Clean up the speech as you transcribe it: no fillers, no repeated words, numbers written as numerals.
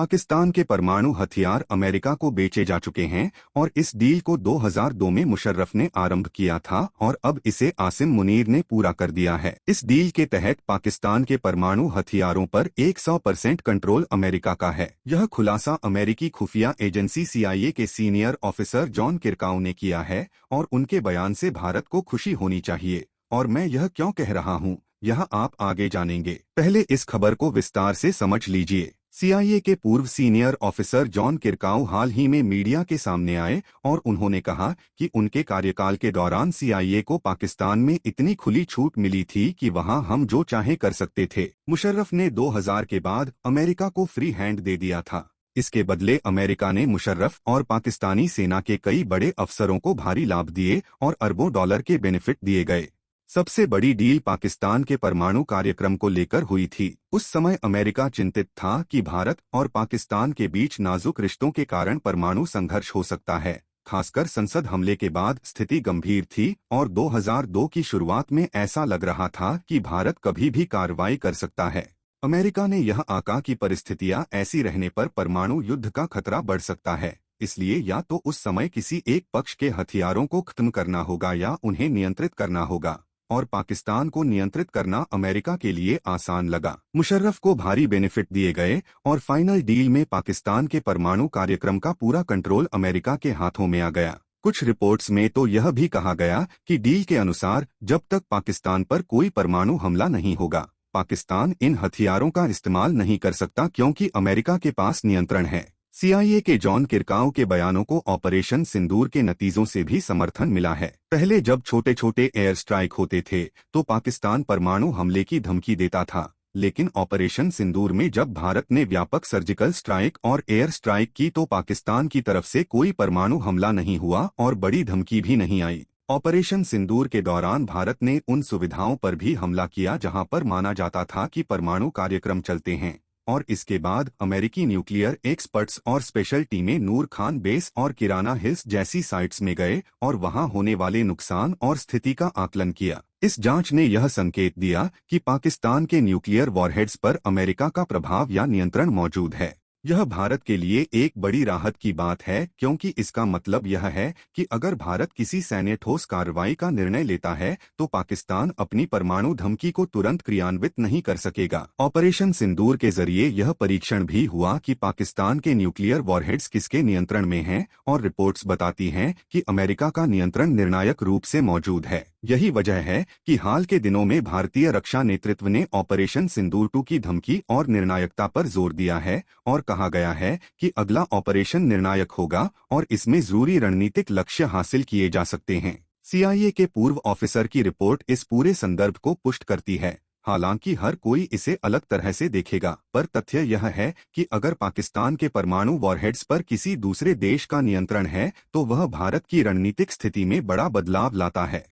पाकिस्तान के परमाणु हथियार अमेरिका को बेचे जा चुके हैं और इस डील को 2002 में मुशर्रफ ने आरंभ किया था और अब इसे आसिम मुनीर ने पूरा कर दिया है। इस डील के तहत पाकिस्तान के परमाणु हथियारों पर 100% कंट्रोल अमेरिका का है। यह खुलासा अमेरिकी खुफिया एजेंसी CIA के सीनियर ऑफिसर जॉन किरकाउ ने किया है और उनके बयान से भारत को खुशी होनी चाहिए। और मैं यह क्यों कह रहा हूँ, यह आप आगे जानेंगे। पहले इस खबर को विस्तार से समझ लीजिए। CIA के पूर्व सीनियर ऑफिसर जॉन किरकाउ हाल ही में मीडिया के सामने आए और उन्होंने कहा कि उनके कार्यकाल के दौरान CIA को पाकिस्तान में इतनी खुली छूट मिली थी कि वहां हम जो चाहे कर सकते थे। मुशर्रफ ने 2000 के बाद अमेरिका को फ्री हैंड दे दिया था। इसके बदले अमेरिका ने मुशर्रफ और पाकिस्तानी सेना के कई बड़े अफसरों को भारी लाभ दिए और अरबों डॉलर के बेनिफिट दिए गए। सबसे बड़ी डील पाकिस्तान के परमाणु कार्यक्रम को लेकर हुई थी। उस समय अमेरिका चिंतित था कि भारत और पाकिस्तान के बीच नाजुक रिश्तों के कारण परमाणु संघर्ष हो सकता है। खासकर संसद हमले के बाद स्थिति गंभीर थी और 2002 की शुरुआत में ऐसा लग रहा था कि भारत कभी भी कार्रवाई कर सकता है। अमेरिका ने यह आका कि परिस्थितियां ऐसी रहने पर परमाणु युद्ध का खतरा बढ़ सकता है, इसलिए या तो उस समय किसी एक पक्ष के हथियारों को खत्म करना होगा या उन्हें नियंत्रित करना होगा। और पाकिस्तान को नियंत्रित करना अमेरिका के लिए आसान लगा। मुशर्रफ को भारी बेनिफिट दिए गए और फाइनल डील में पाकिस्तान के परमाणु कार्यक्रम का पूरा कंट्रोल अमेरिका के हाथों में आ गया। कुछ रिपोर्ट्स में तो यह भी कहा गया कि डील के अनुसार जब तक पाकिस्तान पर कोई परमाणु हमला नहीं होगा, पाकिस्तान इन हथियारों का इस्तेमाल नहीं कर सकता क्योंकि अमेरिका के पास नियंत्रण है। CIA के जॉन किरकाउ के बयानों को ऑपरेशन सिंदूर के नतीजों से भी समर्थन मिला है। पहले जब छोटे छोटे एयर स्ट्राइक होते थे तो पाकिस्तान परमाणु हमले की धमकी देता था, लेकिन ऑपरेशन सिंदूर में जब भारत ने व्यापक सर्जिकल स्ट्राइक और एयर स्ट्राइक की तो पाकिस्तान की तरफ से कोई परमाणु हमला नहीं हुआ और बड़ी धमकी भी नहीं आई। ऑपरेशन सिंदूर के दौरान भारत ने उन सुविधाओं पर भी हमला किया जहां पर माना जाता था कि परमाणु कार्यक्रम चलते हैं। और इसके बाद अमेरिकी न्यूक्लियर एक्सपर्ट्स और स्पेशल टीमें नूर खान बेस और किराना हिल्स जैसी साइट्स में गए और वहां होने वाले नुकसान और स्थिति का आकलन किया। इस जांच ने यह संकेत दिया कि पाकिस्तान के न्यूक्लियर वॉरहेड्स पर अमेरिका का प्रभाव या नियंत्रण मौजूद है। यह भारत के लिए एक बड़ी राहत की बात है क्योंकि इसका मतलब यह है कि अगर भारत किसी सैन्य ठोस कार्रवाई का निर्णय लेता है तो पाकिस्तान अपनी परमाणु धमकी को तुरंत क्रियान्वित नहीं कर सकेगा। ऑपरेशन सिंदूर के जरिए यह परीक्षण भी हुआ कि पाकिस्तान के न्यूक्लियर वॉरहेड्स किसके नियंत्रण में हैं और रिपोर्ट्स बताती हैं कि अमेरिका का नियंत्रण निर्णायक रूप से मौजूद है। यही वजह है कि हाल के दिनों में भारतीय रक्षा नेतृत्व ने ऑपरेशन सिंदूर 2 की धमकी और निर्णायकता पर जोर दिया है और कहा गया है कि अगला ऑपरेशन निर्णायक होगा और इसमें जरूरी रणनीतिक लक्ष्य हासिल किए जा सकते हैं। CIA के पूर्व ऑफिसर की रिपोर्ट इस पूरे संदर्भ को पुष्ट करती है। हालांकि हर कोई इसे अलग तरह से देखेगा, पर तथ्य यह है कि अगर पाकिस्तान के परमाणु वॉरहेड्स पर किसी दूसरे देश का नियंत्रण है तो वह भारत की रणनीतिक स्थिति में बड़ा बदलाव लाता है।